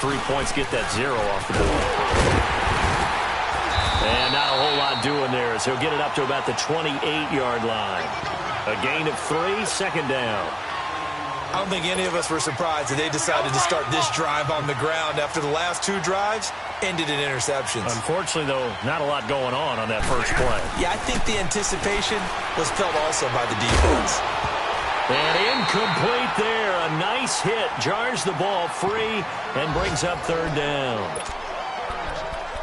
3 points get that 0 off the board. And not a whole lot doing there as he'll get it up to about the 28-yard line. A gain of 3, second down. I don't think any of us were surprised that they decided to start this drive on the ground after the last 2 drives ended in interceptions. Unfortunately, though, not a lot going on that first play. Yeah, I think the anticipation was felt also by the defense. And incomplete there. A nice hit. Jars the ball free and brings up third down.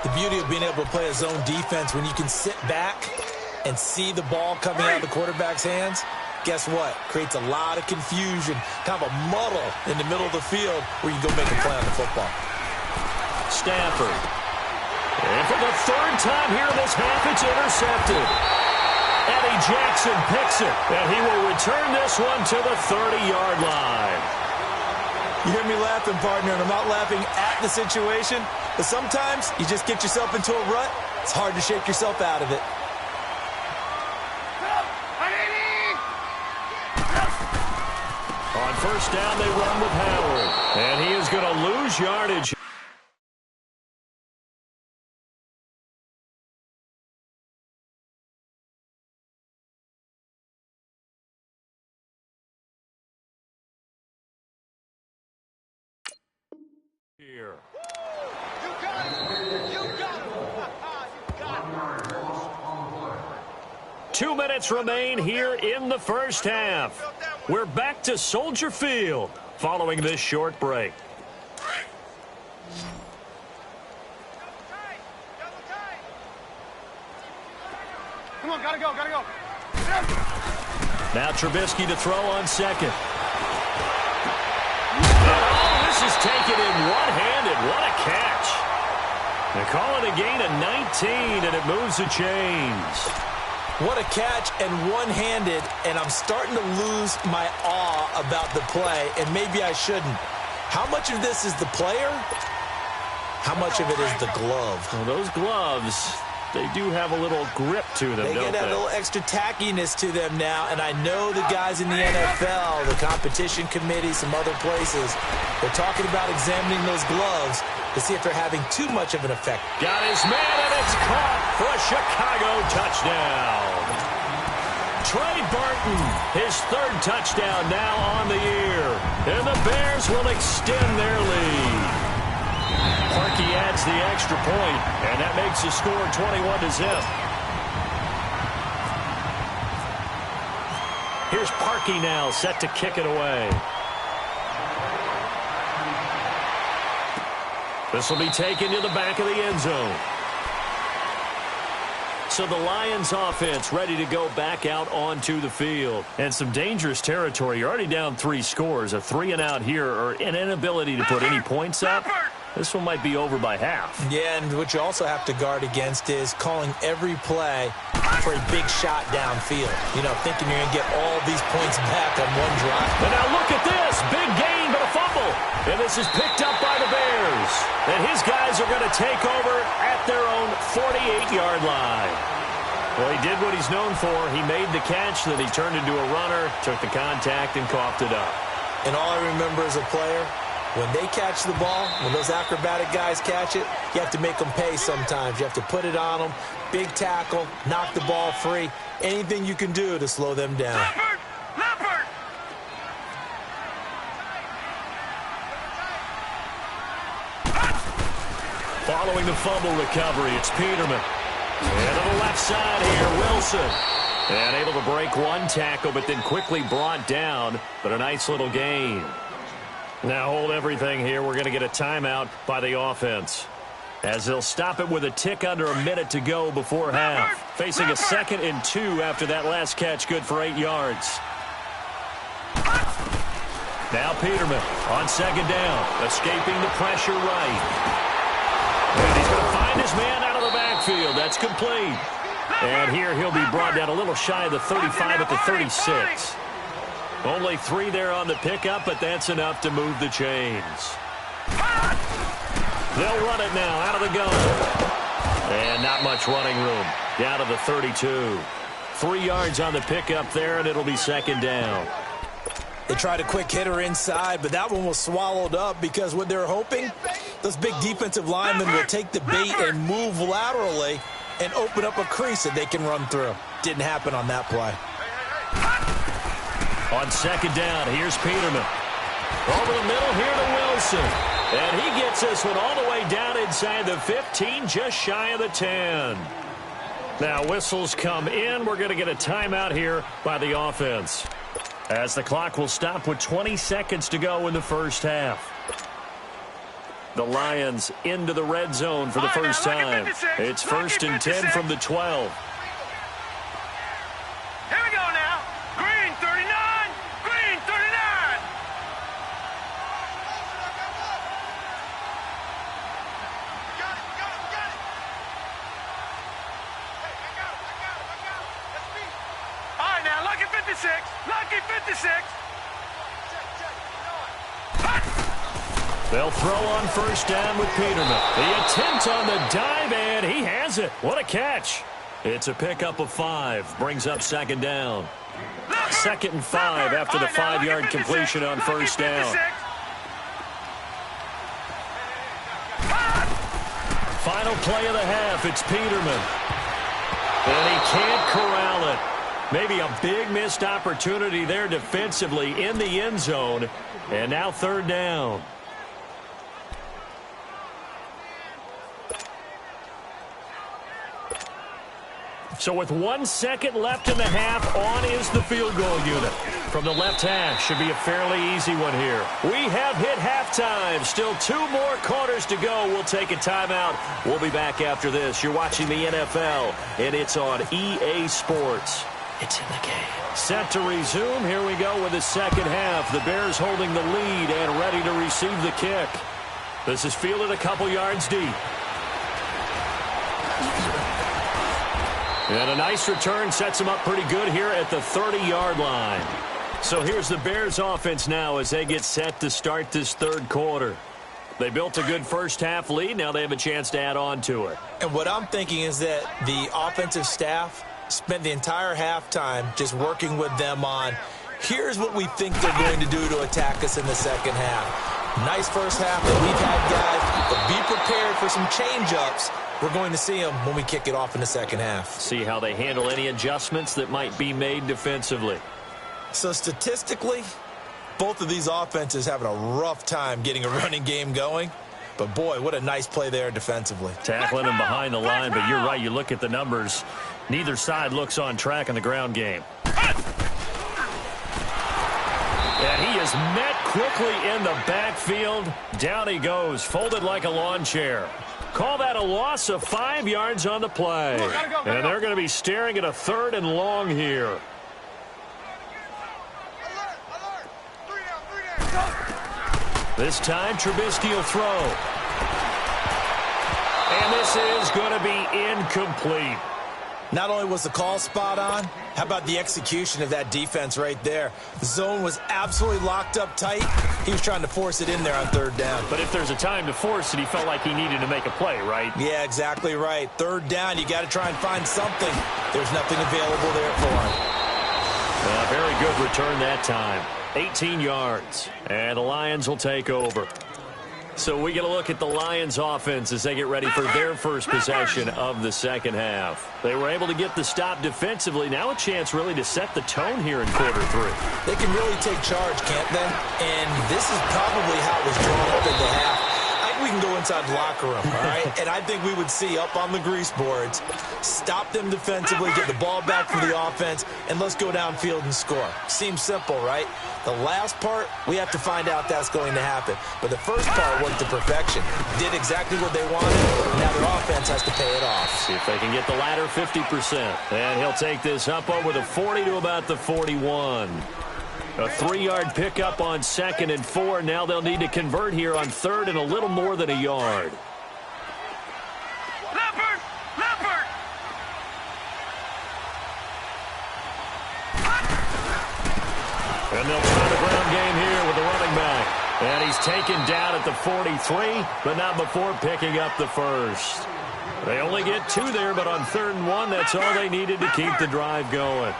The beauty of being able to play a zone defense when you can sit back and see the ball coming out of the quarterback's hands, guess what? Creates a lot of confusion, kind of a muddle in the middle of the field where you can go make a play on the football. Stafford. And for the third time here in this half, it's intercepted. Eddie Jackson picks it, and he will return this one to the 30-yard line. You hear me laughing, partner, and I'm not laughing at the situation, but sometimes you just get yourself into a rut. It's hard to shake yourself out of it. On first down, they run with Howard, and he is going to lose yardage. Here. 2 minutes remain here in the first half. We're back to Soldier Field following this short break. Come on, gotta go. Now Trubisky to throw on second. This is taken in one-handed. What a catch. They call it a gain of 19, and it moves the chains. What a catch and one-handed, and I'm starting to lose my awe about the play, and maybe I shouldn't. How much of this is the player? How much of it is the glove? Well, those gloves, they do have a little grip to them, don't they? They get a little extra tackiness to them now, and I know the guys in the NFL, the competition committee, some other places, they're talking about examining those gloves to see if they're having too much of an effect. Got his man, and it's caught for a Chicago touchdown. Trey Burton, his third touchdown now on the year. And the Bears will extend their lead. Parkey adds the extra point, and that makes the score 21-0. Here's Parkey now, set to kick it away. This will be taken to the back of the end zone. So the Lions offense ready to go back out onto the field. And some dangerous territory. You're already down 3 scores. A 3-and-out here or an inability to put any points up. This one might be over by half. Yeah, and what you also have to guard against is calling every play for a big shot downfield. You know, thinking you're going to get all these points back on one drive. And now look at this. Big gain, but a fumble. And this is picked up by the Bears. And his guys are going to take over at their own 48-yard line. Well, he did what he's known for. He made the catch, then he turned into a runner, took the contact, and coughed it up. And all I remember as a player, when they catch the ball, when those acrobatic guys catch it, you have to make them pay sometimes. You have to put it on them, big tackle, knock the ball free, anything you can do to slow them down. Leopard! Following the fumble recovery, it's Peterman. And to the left side here, Wilson. And able to break one tackle, but then quickly brought down. But a nice little gain. Now hold everything here. We're going to get a timeout by the offense, as they'll stop it with a tick under a minute to go before half. Facing a 2nd and 2 after that last catch, good for 8 yards. Now Peterman on 2nd down, escaping the pressure right. And he's going to find his man out of the backfield. That's complete. And here he'll be brought down a little shy of the 35 at the 36. Only 3 there on the pickup, but that's enough to move the chains. They'll run it now out of the gun. And not much running room. Down to the 32. 3 yards on the pickup there, and it'll be 2nd down. They tried a quick hitter inside, but that one was swallowed up because what they're hoping, those big defensive linemen will take the bait and move laterally and open up a crease that they can run through. Didn't happen on that play. On second down, here's Peterman. Over the middle here to Wilson. And he gets this one all the way down inside the 15, just shy of the 10. Now whistles come in. We're going to get a timeout here by the offense, as the clock will stop with 20 seconds to go in the first half. The Lions into the red zone for the first time. It's 1st and 10 from the 12. Here we go now. Green 39. Green 39. Got it. Hey, I got it. That's me. All right, now, lucky 56. Lucky 56. They'll throw on first down with Peterman. The attempt on the dive, and he has it. What a catch. It's a pickup of 5. Brings up second down. 2nd and 5 after the 5-yard completion on first down. Final play of the half. It's Peterman. And he can't corral it. Maybe a big missed opportunity there defensively in the end zone. And now 3rd down. So with 1 second left in the half, on is the field goal unit. From the left hash, should be a fairly easy one here. We have hit halftime. Still 2 more quarters to go. We'll take a timeout. We'll be back after this. You're watching the NFL, and it's on EA Sports. It's in the game. Set to resume. Here we go with the second half. The Bears holding the lead and ready to receive the kick. This is fielded a couple yards deep. And a nice return sets them up pretty good here at the 30-yard line. So here's the Bears offense now as they get set to start this 3rd quarter. They built a good first half lead. Now they have a chance to add on to it. And what I'm thinking is that the offensive staff spent the entire halftime just working with them on, here's what we think they're going to do to attack us in the second half. Nice first half that we've had, guys, but be prepared for some change-ups. We're going to see them when we kick it off in the second half. See how they handle any adjustments that might be made defensively. So statistically, both of these offenses having a rough time getting a running game going. But, boy, what a nice play there defensively. Tackling him behind the line, but you're right. You look at the numbers. Neither side looks on track in the ground game. And he is met quickly in the backfield. Down he goes, folded like a lawn chair. Call that a loss of 5 yards on the play. And they're going to be staring at a 3rd and long here. This time, Trubisky will throw. And this is going to be incomplete. Not only was the call spot on, how about the execution of that defense right there? The zone was absolutely locked up tight. He was trying to force it in there on 3rd down. But if there's a time to force it, he felt like he needed to make a play, right? Yeah, exactly right. 3rd down, you got to try and find something. There's nothing available there for him. Very good return that time. 18 yards. And the Lions will take over. So we get a look at the Lions offense as they get ready for their first possession of the second half. They were able to get the stop defensively. Now a chance really to set the tone here in quarter 3. They can really take charge, can't they? And this is probably how it was drawn up in the half. I think we can go inside the locker room, all right? And I think we would see up on the grease boards, stop them defensively, get the ball back from the offense, and let's go downfield and score. Seems simple, right? The last part, we have to find out that's going to happen. But the first part worked to perfection. Did exactly what they wanted. Now their offense has to pay it off. See if they can get the latter 50%. And he'll take this up over the 40 to about the 41. A 3-yard pickup on 2nd and 4. Now they'll need to convert here on 3rd and a little more than a yard. Leopard! Leopard! And they'll try the ground game here with the running back. And he's taken down at the 43, but not before picking up the first. They only get 2 there, but on 3rd and 1, that's all they needed to keep the drive going.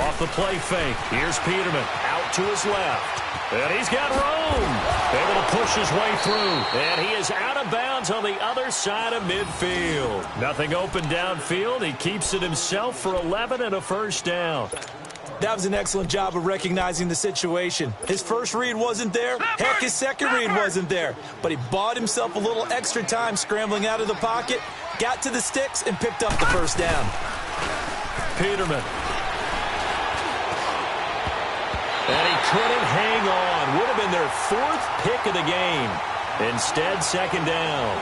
Off the play fake. Here's Peterman out to his left. And he's got room. Able to push his way through. And he is out of bounds on the other side of midfield. Nothing open downfield. He keeps it himself for 11 and a first down. That was an excellent job of recognizing the situation. His first read wasn't there. Heck, his second read wasn't there. But he bought himself a little extra time scrambling out of the pocket, got to the sticks, and picked up the first down. Peterman. And he couldn't hang on. Would have been their fourth pick of the game. Instead, second down.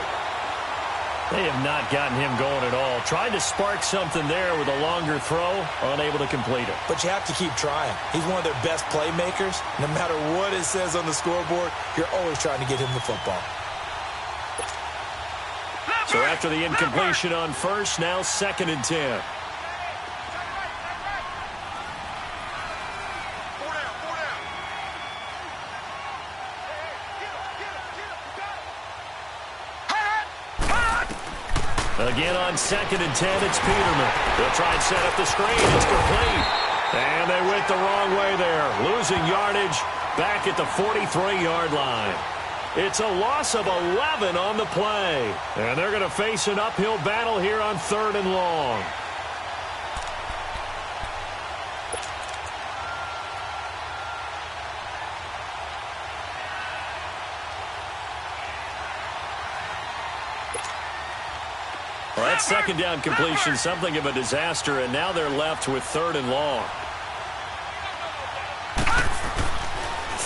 They have not gotten him going at all. Tried to spark something there with a longer throw, unable to complete it. But you have to keep trying. He's one of their best playmakers. No matter what it says on the scoreboard, you're always trying to get him the football. So after the incompletion on first, now 2nd and 10. Again on 2nd and 10, it's Peterman. They'll try and set up the screen. It's complete. And they went the wrong way there. Losing yardage back at the 43-yard line. It's a loss of 11 on the play. And they're going to face an uphill battle here on 3rd and long. Well, that second down completion, something of a disaster, and now they're left with 3rd and long.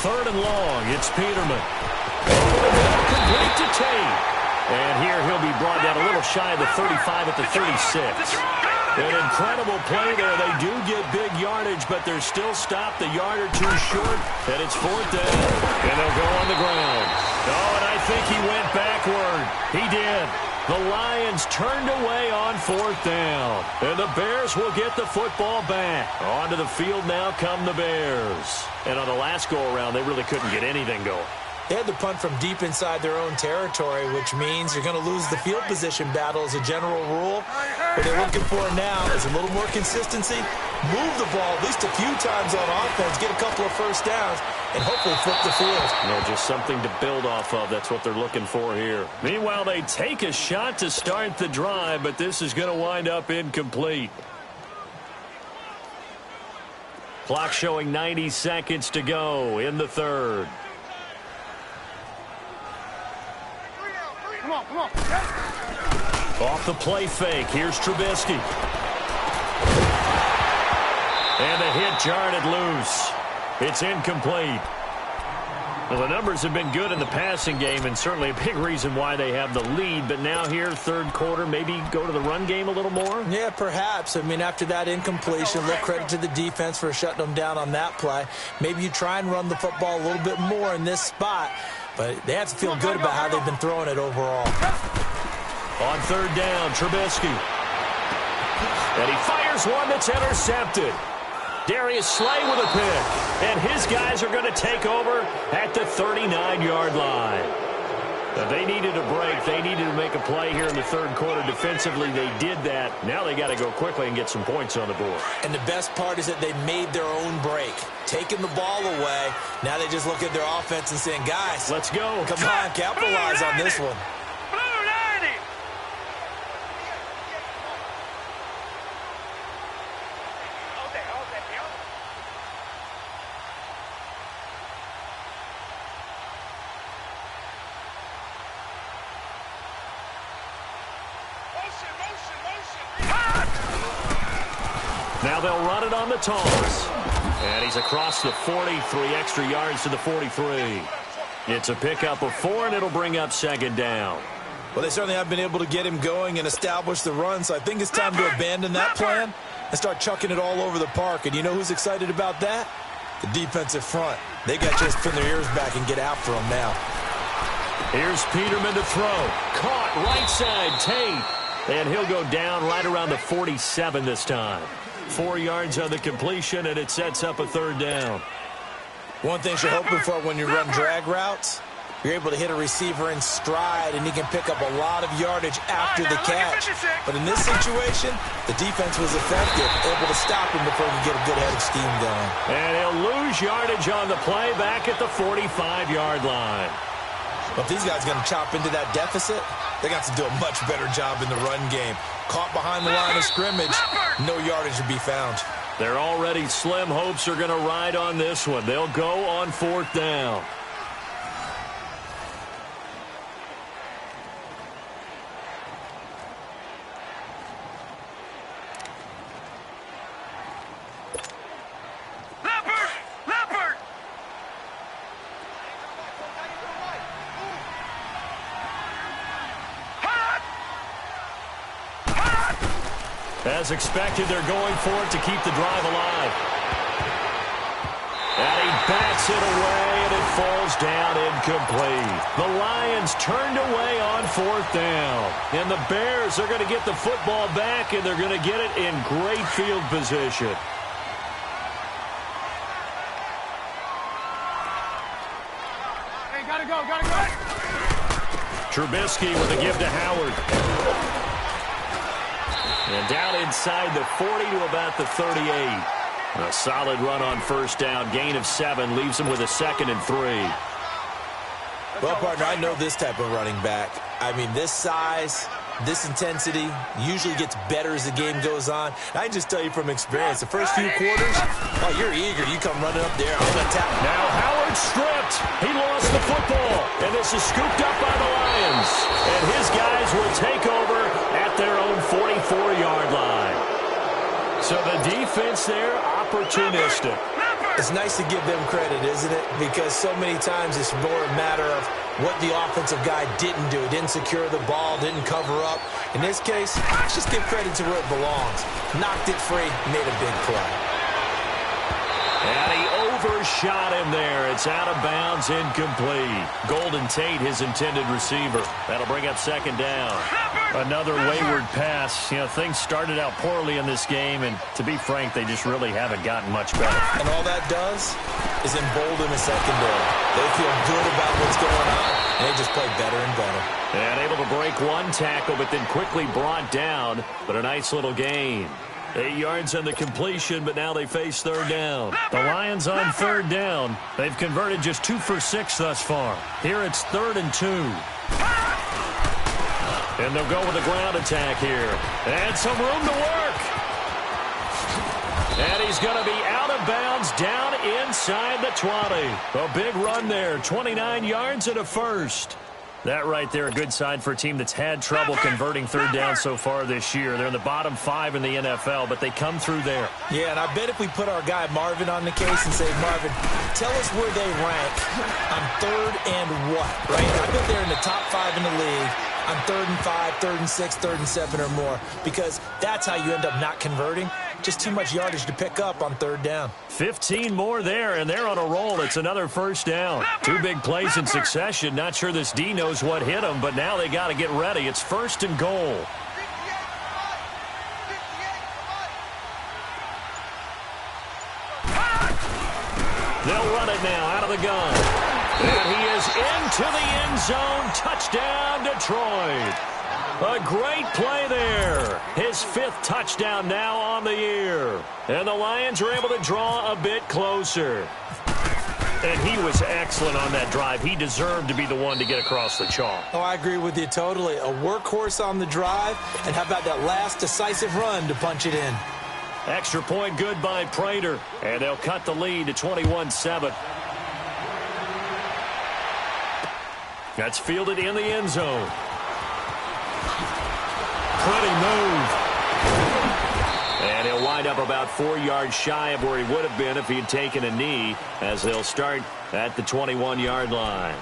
3rd and long, it's Peterman. Complete to Tate. And here he'll be brought down a little shy of the 35 at the 36. An incredible play there. They do get big yardage, but they're still stopped a yard or two short, and it's 4th down. And they'll go on the ground. Oh, and I think he went backward. He did. The Lions turned away on 4th down. And the Bears will get the football back. Onto the field now come the Bears. And on the last go-around, they really couldn't get anything going. They had to punt from deep inside their own territory, which means you're going to lose the field position battle as a general rule. What they're looking for now is a little more consistency, move the ball at least a few times on offense, get a couple of first downs, and hopefully flip the field. Just something to build off of. That's what they're looking for here. Meanwhile, they take a shot to start the drive, but this is going to wind up incomplete. Clock showing 90 seconds to go in the 3rd. Come on. Off the play fake. Here's Trubisky. And the hit jarred it loose. It's incomplete. Well, the numbers have been good in the passing game, and certainly a big reason why they have the lead. But now here, 3rd quarter, maybe go to the run game a little more? Yeah, perhaps. I mean, after that incompletion, look, credit to the defense for shutting them down on that play. Maybe you try and run the football a little bit more in this spot. But they have to feel good about how they've been throwing it overall. On 3rd down, Trubisky. And he fires one that's intercepted. Darius Slay with a pick. And his guys are going to take over at the 39-yard line. Now, they needed a break. They needed to make a play here in the 3rd quarter defensively. They did that. Now they got to go quickly and get some points on the board. And the best part is that they made their own break. Taking the ball away. Now they just look at their offense and saying, guys, let's go. Come on, capitalize on this one. Now they'll run it on the toss. And he's across the 40, 3 extra yards to the 43. It's a pickup of 4, and it'll bring up 2nd down. Well, they certainly have been able to get him going and establish the run, so I think it's time to abandon that plan and start chucking it all over the park. And you know who's excited about that? The defensive front. They got just to pin their ears back and get after him now. Here's Peterman to throw. Caught right side, Tate. And he'll go down right around the 47 this time. 4 yards on the completion, and it sets up a 3rd down. One thing you're hoping for when you run drag routes, You're able to hit a receiver in stride, and he can pick up a lot of yardage after the catch. But in this situation, the defense was effective, able to stop him before he could get a good head of steam going. And he'll lose yardage on the play back at the 45-yard line. But if these guys are going to chop into that deficit, they got to do a much better job in the run game. Caught behind the line of scrimmage, no yardage to be found. Their already slim hopes are going to ride on this one. They'll go on 4th down. As expected, they're going for it to keep the drive alive. And he bats it away, and it falls down incomplete. The Lions turned away on 4th down. And the Bears are going to get the football back, and they're going to get it in great field position. Hey, gotta go, gotta go. Trubisky with a give to Howard. And down inside the 40 to about the 38. A solid run on 1st down. Gain of 7 leaves him with a 2nd and 3. Well, partner, I know this type of running back. I mean, this size, this intensity usually gets better as the game goes on. I can just tell you from experience, the first few quarters, oh, you're eager. You come running up there. I'm going to tap. Now Howard stripped. He lost the football. And this is scooped up by the Lions. And his guys will take over at their own 44-yard line. So the defense there, opportunistic. It's nice to give them credit, isn't it? Because so many times it's more a matter of what the offensive guy didn't do. Didn't secure the ball, didn't cover up. In this case, let's just give credit to where it belongs. Knocked it free, made a big play. And he overshot him there. It's out of bounds, incomplete. Golden Tate, his intended receiver. That'll bring up 2nd down. Another wayward pass. You know, things started out poorly in this game, and to be frank, they just really haven't gotten much better. And all that does is embolden the secondary. They feel good about what's going on, and they just play better and better. And able to break one tackle, but then quickly brought down. But a nice little gain. 8 yards on the completion, but now they face 3rd down. The Lions on 3rd down. They've converted just 2 for 6 thus far. Here it's 3rd and 2. And they'll go with a ground attack here. And some room to work. And he's going to be out of bounds down inside the 20. A big run there. 29 yards and a first. That right there, a good sign for a team that's had trouble converting 3rd down so far this year. They're in the bottom 5 in the NFL, but they come through there. Yeah, and I bet if we put our guy Marvin on the case and say, Marvin, tell us where they rank on 3rd and what, right? I bet they're in the top 5 in the league on 3rd and 5, 3rd and 6, 3rd and 7 or more, because that's how you end up not converting. Just too much yardage to pick up on 3rd down. 15 more there, and they're on a roll. It's another 1st down. 2 big plays in succession. Not sure this D knows what hit them, but now they got to get ready. It's 1st and goal. They'll run it now out of the gun. And he is into the end zone. Touchdown, Detroit. A great play there. His 5th touchdown now on the year. And the Lions are able to draw a bit closer. And he was excellent on that drive. He deserved to be the one to get across the chalk. Oh, I agree with you totally. A workhorse on the drive. And how about that last decisive run to punch it in? Extra point good by Prater. And they'll cut the lead to 21-7. That's fielded in the end zone. Pretty move. And he'll wind up about 4 yards shy of where he would have been if he had taken a knee, as they'll start at the 21-yard line.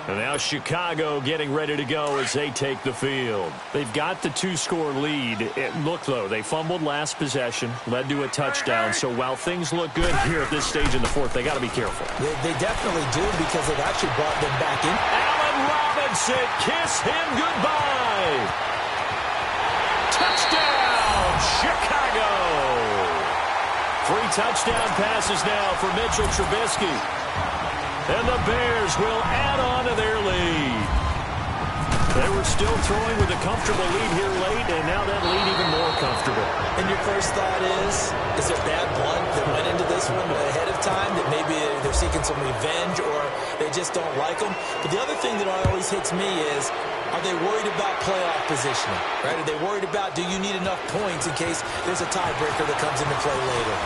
And now Chicago getting ready to go as they take the field. They've got the 2-score lead. Look, though, they fumbled last possession, led to a touchdown. So while things look good here at this stage in the 4th, they got to be careful. They definitely do, because they've actually brought them back in. Allen Robinson, kiss him goodbye. Touchdown, Chicago. 3 touchdown passes now for Mitchell Trubisky. And the Bears will add on to their lead. They were still throwing with a comfortable lead here late, and now that lead even more comfortable. And your first thought is there bad blood that went into this one ahead of time, that maybe they're seeking some revenge or they just don't like them? But the other thing that always hits me is, are they worried about playoff positioning? Right? Are they worried about, do you need enough points in case there's a tiebreaker that comes into play later?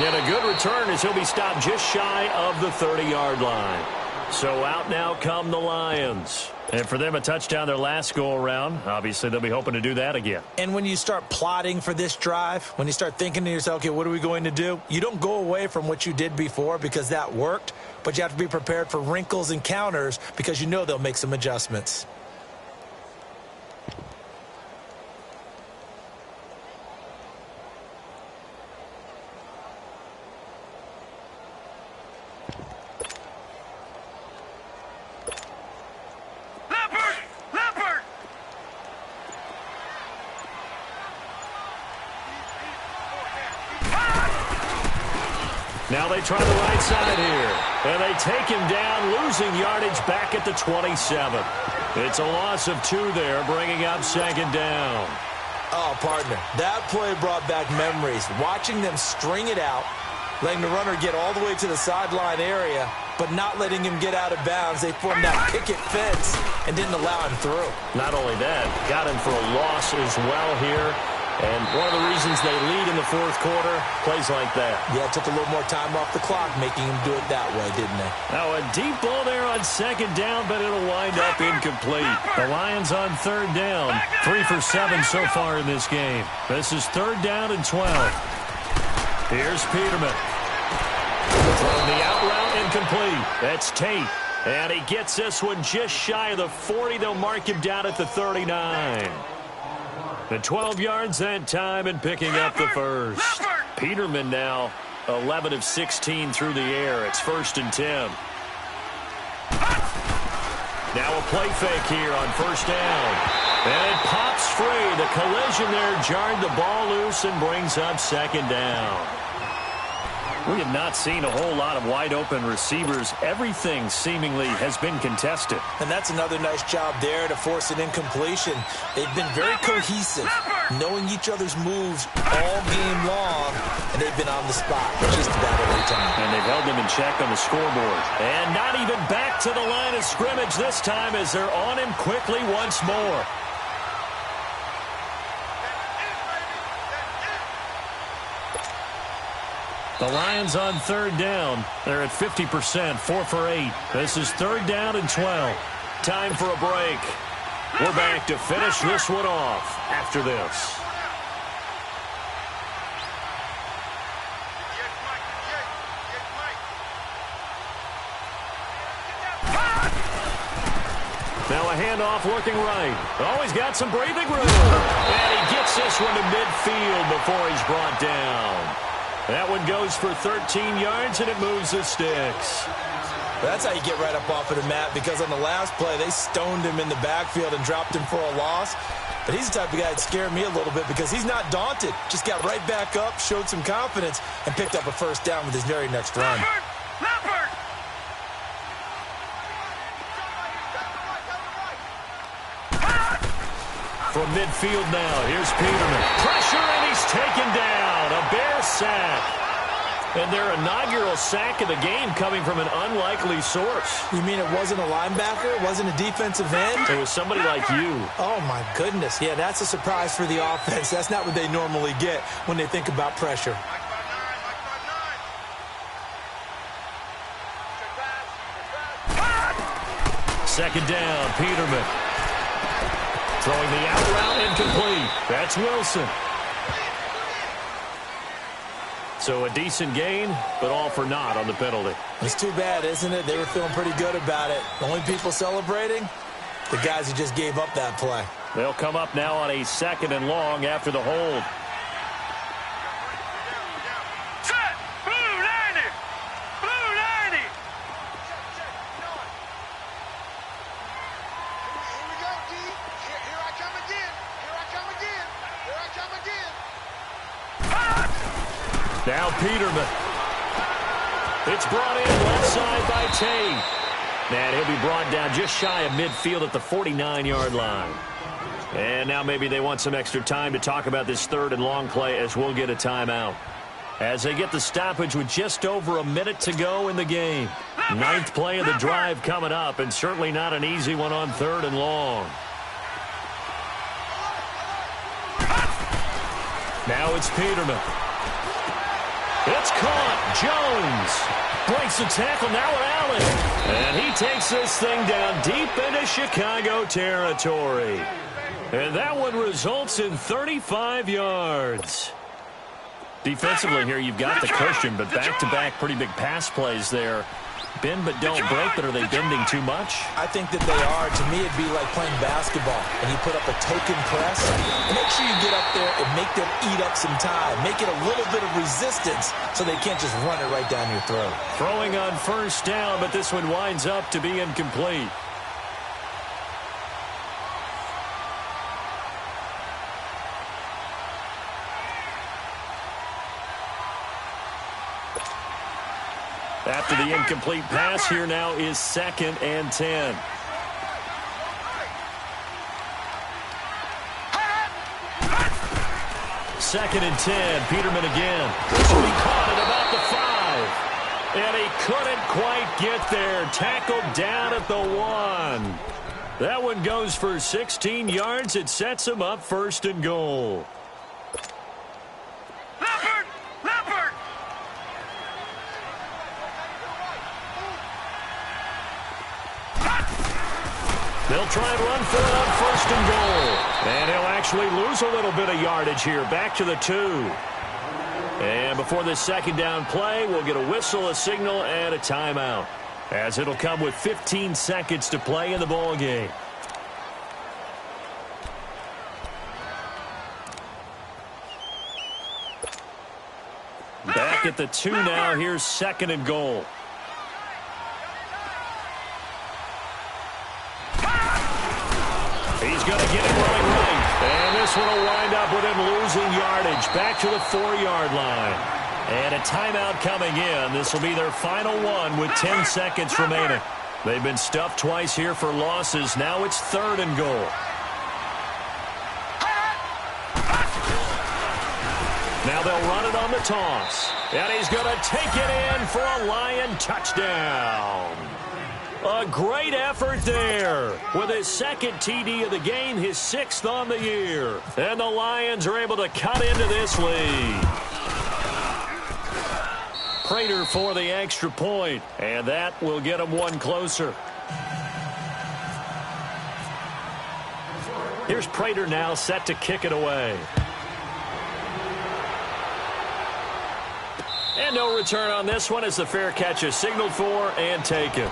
And a good return as he'll be stopped just shy of the 30-yard line. So out now come the Lions. And for them, a touchdown their last go-around. Obviously, they'll be hoping to do that again. And when you start plotting for this drive, when you start thinking to yourself, okay, what are we going to do? You don't go away from what you did before because that worked, but you have to be prepared for wrinkles and counters because you know they'll make some adjustments. Now they try the right side here. And they take him down, losing yardage back at the 27. It's a loss of 2 there, bringing up second down. Oh, partner, that play brought back memories. Watching them string it out, letting the runner get all the way to the sideline area, but not letting him get out of bounds. They formed that picket fence and didn't allow him through. Not only that, got him for a loss as well here. And one of the reasons they lead in the fourth quarter, plays like that. Yeah, it took a little more time off the clock, making him do it that way, didn't they? Now a deep ball there on second down, but it'll wind up incomplete. The Lions on third down. 3 for 7 so far in this game. This is third down and 12. Here's Peterman. Throwing the out route incomplete. That's Tate. And he gets this one just shy of the 40. They'll mark him down at the 39. The 12 yards that time and picking up the first. Peterman now 11 of 16 through the air. It's 1st and 10. Now a play fake here on first down. And it pops free. The collision there jarred the ball loose and brings up second down. We have not seen a whole lot of wide-open receivers. Everything seemingly has been contested. And that's another nice job there to force an incompletion. They've been very cohesive, knowing each other's moves all game long, and they've been on the spot just about every time. And they've held them in check on the scoreboard. And not even back to the line of scrimmage this time as they're on him quickly once more. The Lions on third down. They're at 50%, 4 for 8. This is third down and 12. Time for a break. We're back to finish this one off after this. Now a handoff looking right. Always got some breathing room. And he gets this one to midfield before he's brought down. That one goes for 13 yards, and it moves the sticks. That's how you get right up off of the mat, because on the last play, they stoned him in the backfield and dropped him for a loss. But he's the type of guy that scared me a little bit because he's not daunted. Just got right back up, showed some confidence, and picked up a first down with his very next run. From midfield now, here's Peterman. Pressure, and he's taken down. A Bear sack. And their inaugural sack of the game coming from an unlikely source. You mean it wasn't a linebacker? It wasn't a defensive end? It was somebody like you. Oh, my goodness. Yeah, that's a surprise for the offense. That's not what they normally get when they think about pressure. Second down, Peterman. Throwing the out route incomplete. That's Wilson. So a decent gain, but all for naught on the penalty. It's too bad, isn't it? They were feeling pretty good about it. The only people celebrating, the guys who just gave up that play. They'll come up now on a 2nd and long after the hold. Set! Blue 90! Blue 90! Here we go, D. Here I come again. Here I come again. Here I come again. Now Peterman. It's brought in left side by Tate. And he'll be brought down just shy of midfield at the 49-yard line. And now maybe they want some extra time to talk about this third and long play as we'll get a timeout. As they get the stoppage with just over a minute to go in the game. 9th play of the drive coming up, and certainly not an easy one on third and long. Now it's Peterman. It's caught. Jones breaks the tackle. Now Allen. And he takes this thing down deep into Chicago territory. And that one results in 35 yards. Defensively here, you've got the cushion, but back-to-back pretty big pass plays there. Bend but don't break, but are they bending too much? I think that they are. To me, it'd be like playing basketball, and you put up a token press. Make sure you get up there and make them eat up some time. Make it a little bit of resistance so they can't just run it right down your throat. Throwing on first down, but this one winds up to be incomplete. After the incomplete pass, here now is 2nd and 10. Second and 10. Peterman again. He caught it about the 5. And he couldn't quite get there. Tackled down at the 1. That one goes for 16 yards. It sets him up 1st and goal. They'll try and run for it on 1st and goal. And he'll actually lose a little bit of yardage here. Back to the 2. And before this 2nd down play, we'll get a whistle, a signal, and a timeout. As it'll come with 15 seconds to play in the ball game. Back at the 2 now. Here's 2nd and goal. He's going to get it running right. And this one will wind up with him losing yardage. Back to the 4-yard line. And a timeout coming in. This will be their final one with 10 seconds remaining. They've been stuffed twice here for losses. Now it's 3rd and goal. Now they'll run it on the toss. And he's going to take it in for a Lion touchdown. A great effort there. With his 2nd TD of the game, his 6th on the year. And the Lions are able to cut into this lead. Prater for the extra point. And that will get him one closer. Here's Prater now set to kick it away. And no return on this one as the fair catch is signaled for and taken.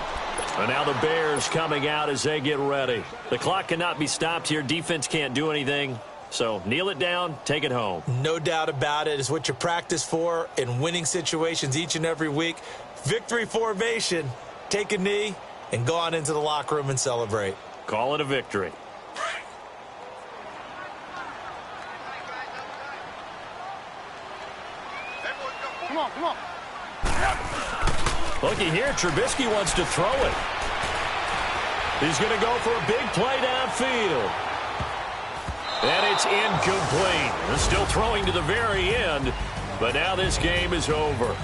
And now the Bears coming out as they get ready. The clock cannot be stopped here. Defense can't do anything. So kneel it down, take it home. No doubt about it. It's what you practice for in winning situations each and every week. Victory formation. Take a knee and go on into the locker room and celebrate. Call it a victory. Come on. Looky here, Trubisky wants to throw it. He's going to go for a big play downfield. And it's incomplete. They're still throwing to the very end, but now this game is over.